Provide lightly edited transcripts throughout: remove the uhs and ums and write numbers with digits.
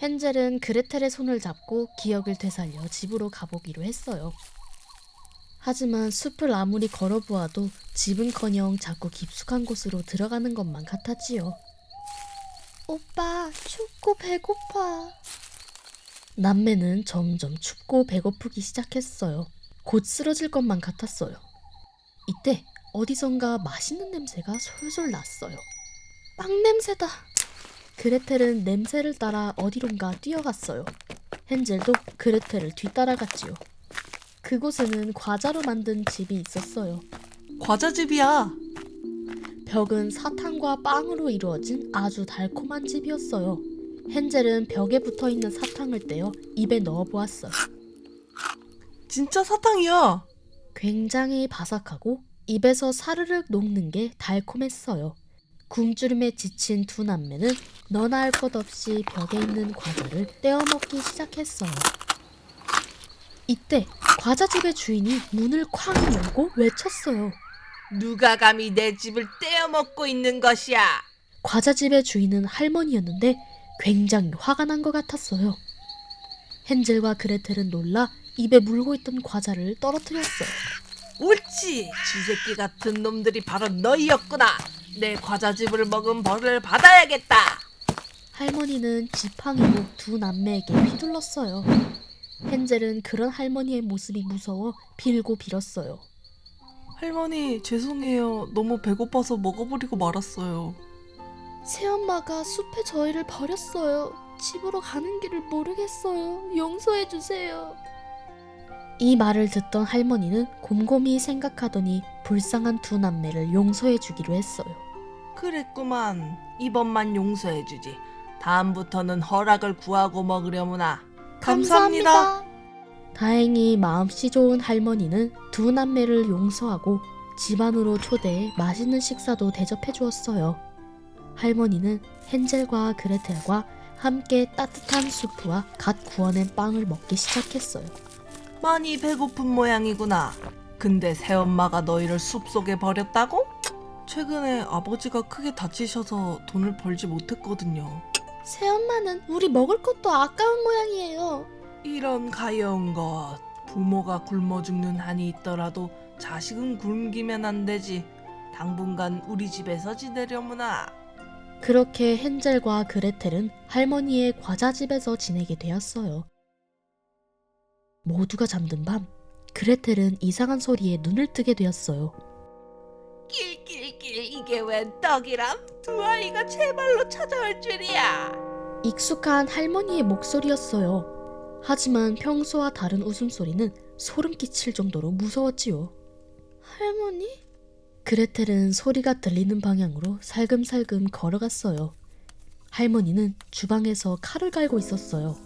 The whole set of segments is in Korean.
헨젤은 그레텔의 손을 잡고 기억을 되살려 집으로 가보기로 했어요. 하지만 숲을 아무리 걸어보아도 집은커녕 자꾸 깊숙한 곳으로 들어가는 것만 같았지요. 오빠, 춥고 배고파. 남매는 점점 춥고 배고프기 시작했어요. 곧 쓰러질 것만 같았어요. 이때 어디선가 맛있는 냄새가 솔솔 났어요. 빵 냄새다. 그레텔은 냄새를 따라 어디론가 뛰어갔어요. 헨젤도 그레텔을 뒤따라갔지요. 그곳에는 과자로 만든 집이 있었어요. 과자집이야. 벽은 사탕과 빵으로 이루어진 아주 달콤한 집이었어요. 헨젤은 벽에 붙어있는 사탕을 떼어 입에 넣어보았어요. 진짜 사탕이야. 굉장히 바삭하고 입에서 사르륵 녹는 게 달콤했어요. 굶주림에 지친 두 남매는 너나 할 것 없이 벽에 있는 과자를 떼어먹기 시작했어요. 이때 과자집의 주인이 문을 쾅 열고 외쳤어요. 누가 감히 내 집을 떼어먹고 있는 것이야. 과자집의 주인은 할머니였는데 굉장히 화가 난 것 같았어요. 헨젤과 그레텔은 놀라 입에 물고 있던 과자를 떨어뜨렸어요. 옳지. 쥐새끼 같은 놈들이 바로 너희였구나. 내 과자집을 먹은 벌을 받아야겠다. 할머니는 지팡이로 두 남매에게 휘둘렀어요. 헨젤은 그런 할머니의 모습이 무서워 빌고 빌었어요. 할머니, 죄송해요. 너무 배고파서 먹어버리고 말았어요. 새엄마가 숲에 저희를 버렸어요. 집으로 가는 길을 모르겠어요. 용서해주세요. 이 말을 듣던 할머니는 곰곰이 생각하더니 불쌍한 두 남매를 용서해주기로 했어요. 그랬구만. 이번만 용서해주지. 다음부터는 허락을 구하고 먹으려무나. 감사합니다. 다행히 마음씨 좋은 할머니는 두 남매를 용서하고 집 안으로 초대해 맛있는 식사도 대접해 주었어요. 할머니는 헨젤과 그레텔과 함께 따뜻한 수프와 갓 구워낸 빵을 먹기 시작했어요. 많이 배고픈 모양이구나. 근데 새엄마가 너희를 숲속에 버렸다고? 최근에 아버지가 크게 다치셔서 돈을 벌지 못했거든요. 새엄마는 우리 먹을 것도 아까운 모양이에요. 이런 가여운 것. 부모가 굶어 죽는 한이 있더라도 자식은 굶기면 안 되지. 당분간 우리 집에서 지내려무나. 그렇게 헨젤과 그레텔은 할머니의 과자집에서 지내게 되었어요. 모두가 잠든 밤, 그레텔은 이상한 소리에 눈을 뜨게 되었어요. 낄낄낄, 이게 웬 떡이람? 두 아이가 제 발로 찾아올 줄이야. 익숙한 할머니의 목소리였어요. 하지만 평소와 다른 웃음소리는 소름 끼칠 정도로 무서웠지요. 할머니? 그레텔은 소리가 들리는 방향으로 살금살금 걸어갔어요. 할머니는 주방에서 칼을 갈고 있었어요.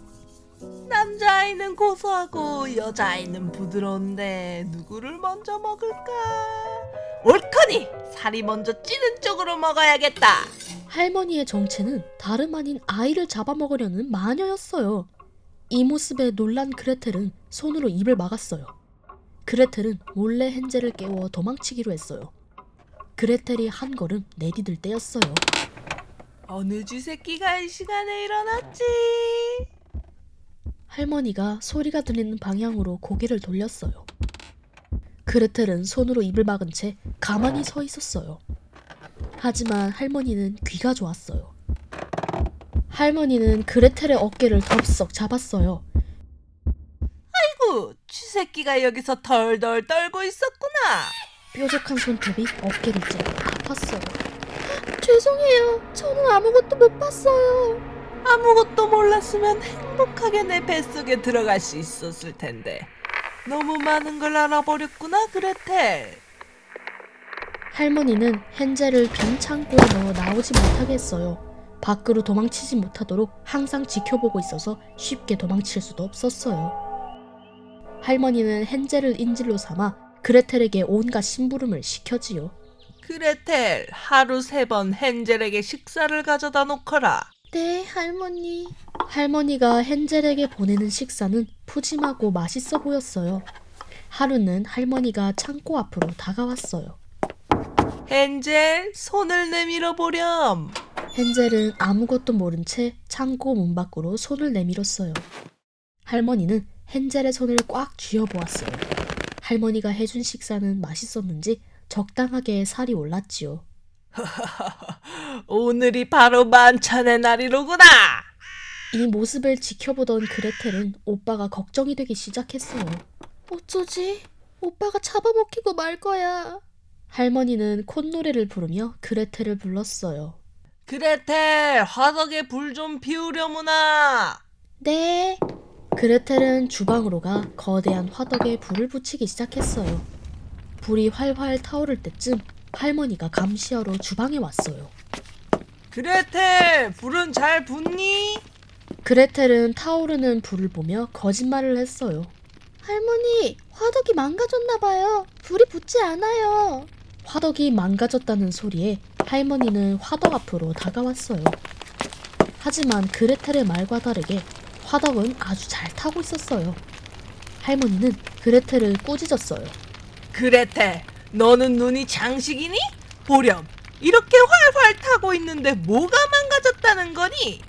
남자아이는 고소하고 여자아이는 부드러운데 누구를 먼저 먹을까? 옳거니! 살이 먼저 찌는 쪽으로 먹어야겠다. 할머니의 정체는 다름 아닌 아이를 잡아먹으려는 마녀였어요. 이 모습에 놀란 그레텔은 손으로 입을 막았어요. 그레텔은 몰래 헨젤을 깨워 도망치기로 했어요. 그레텔이 한 걸음 내디딜 때였어요. 어느 쥐새끼가 이 시간에 일어났지? 할머니가 소리가 들리는 방향으로 고개를 돌렸어요. 그레텔은 손으로 입을 막은 채 가만히 서 있었어요. 하지만 할머니는 귀가 좋았어요. 할머니는 그레텔의 어깨를 덥석 잡았어요. 아이고, 쥐새끼가 여기서 덜덜 떨고 있었구나. 뾰족한 손톱이 어깨를 째고 아팠어요. 죄송해요. 저는 아무것도 못 봤어요. 아무것도 몰랐으면 행복하게 내 뱃속에 들어갈 수 있었을 텐데. 너무 많은 걸 알아버렸구나, 그레텔. 할머니는 헨젤을 빈 창고에 넣어 나오지 못하게 했어요. 밖으로 도망치지 못하도록 항상 지켜보고 있어서 쉽게 도망칠 수도 없었어요. 할머니는 헨젤을 인질로 삼아 그레텔에게 온갖 심부름을 시켜지요. 그레텔, 하루 3번 헨젤에게 식사를 가져다 놓거라. 네, 할머니. 할머니가 헨젤에게 보내는 식사는 푸짐하고 맛있어 보였어요. 하루는 할머니가 창고 앞으로 다가왔어요. 헨젤, 손을 내밀어 보렴. 헨젤은 아무것도 모른 채 창고 문 밖으로 손을 내밀었어요. 할머니는 헨젤의 손을 꽉 쥐어보았어요. 할머니가 해준 식사는 맛있었는지 적당하게 살이 올랐지요. 오늘이 바로 만찬의 날이로구나. 이 모습을 지켜보던 그레텔은 오빠가 걱정이 되기 시작했어요. 어쩌지? 오빠가 잡아먹히고 말 거야. 할머니는 콧노래를 부르며 그레텔을 불렀어요. 그레텔, 화덕에 불 좀 피우려무나. 네. 그레텔은 주방으로 가 거대한 화덕에 불을 붙이기 시작했어요. 불이 활활 타오를 때쯤 할머니가 감시하러 주방에 왔어요. 그레텔, 불은 잘 붙니? 그레텔은 타오르는 불을 보며 거짓말을 했어요. 할머니, 화덕이 망가졌나 봐요. 불이 붙지 않아요. 화덕이 망가졌다는 소리에 할머니는 화덕 앞으로 다가왔어요. 하지만 그레텔의 말과 다르게 화덕은 아주 잘 타고 있었어요. 할머니는 그레텔을 꾸짖었어요. 그레텔, 너는 눈이 장식이니? 보렴, 이렇게 활활 타고 있는데 뭐가 망가졌다는 거니?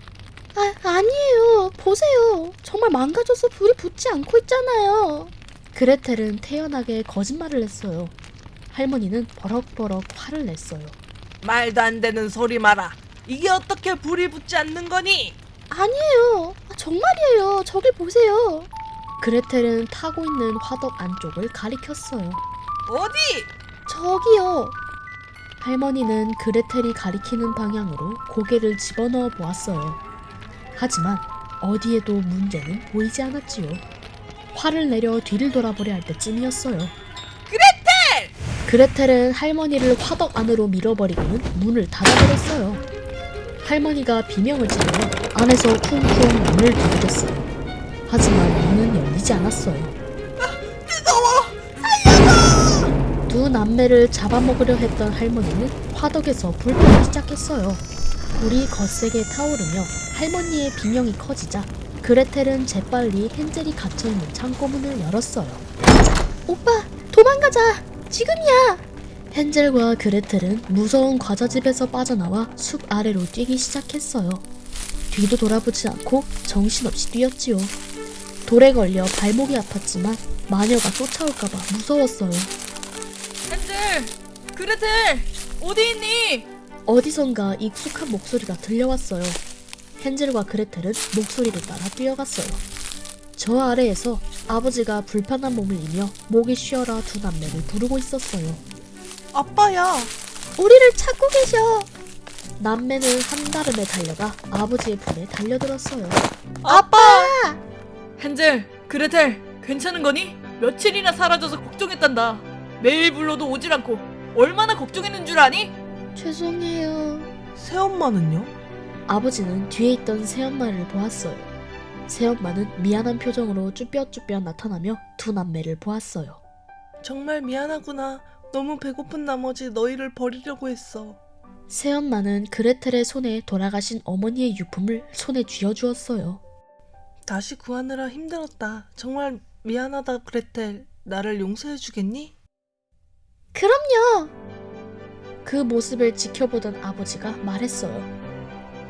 아니에요. 보세요. 정말 망가져서 불이 붙지 않고 있잖아요. 그레텔은 태연하게 거짓말을 했어요. 할머니는 버럭버럭 화를 냈어요. 말도 안 되는 소리 마라. 이게 어떻게 불이 붙지 않는 거니? 아니에요. 정말이에요. 저길 보세요. 그레텔은 타고 있는 화덕 안쪽을 가리켰어요. 어디? 저기요. 할머니는 그레텔이 가리키는 방향으로 고개를 집어넣어 보았어요. 하지만 어디에도 문제는 보이지 않았지요. 화를 내려 뒤를 돌아보려 할 때쯤이었어요. 그레텔! 그레텔은 할머니를 화덕 안으로 밀어버리고는 문을 닫아버렸어요. 할머니가 비명을 지르며 안에서 쿵쿵 문을 두드렸어요. 하지만 문은 열리지 않았어요. 뜨거워! 두 남매를 잡아먹으려 했던 할머니는 화덕에서 불편을 시작했어요. 불이 거세게 타오르며 할머니의 비명이 커지자 그레텔은 재빨리 헨젤이 갇혀있는 창고문을 열었어요. 오빠, 도망가자! 지금이야! 헨젤과 그레텔은 무서운 과자집에서 빠져나와 숲 아래로 뛰기 시작했어요. 뒤도 돌아보지 않고 정신없이 뛰었지요. 돌에 걸려 발목이 아팠지만 마녀가 쫓아올까봐 무서웠어요. 헨젤! 그레텔! 어디 있니? 어디선가 익숙한 목소리가 들려왔어요. 헨젤과 그레텔은 목소리를 따라 뛰어갔어요. 저 아래에서 아버지가 불편한 몸을 이며 목이 쉬어라 두 남매를 부르고 있었어요. 아빠야. 우리를 찾고 계셔. 남매는 한달음에 달려가 아버지의 품에 달려들었어요. 아빠! 헨젤, 그레텔, 괜찮은 거니? 며칠이나 사라져서 걱정했단다. 매일 불러도 오질 않고 얼마나 걱정했는 줄 아니? 죄송해요. 새엄마는요? 아버지는 뒤에 있던 새엄마를 보았어요. 새엄마는 미안한 표정으로 쭈뼛쭈뼛 나타나며 두 남매를 보았어요. 정말 미안하구나. 너무 배고픈 나머지 너희를 버리려고 했어. 새엄마는 그레텔의 손에 돌아가신 어머니의 유품을 손에 쥐어주었어요. 다시 구하느라 힘들었다. 정말 미안하다, 그레텔. 나를 용서해주겠니? 그럼요. 그 모습을 지켜보던 아버지가 말했어요.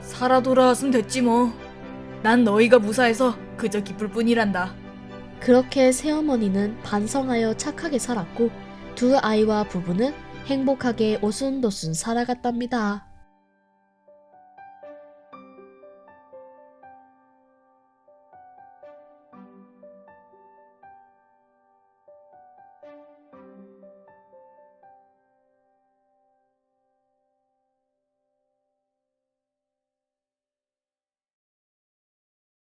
살아 돌아왔으면 됐지 뭐. 난 너희가 무사해서 그저 기쁠 뿐이란다. 그렇게 새어머니는 반성하여 착하게 살았고 두 아이와 부부는 행복하게 오순도순 살아갔답니다.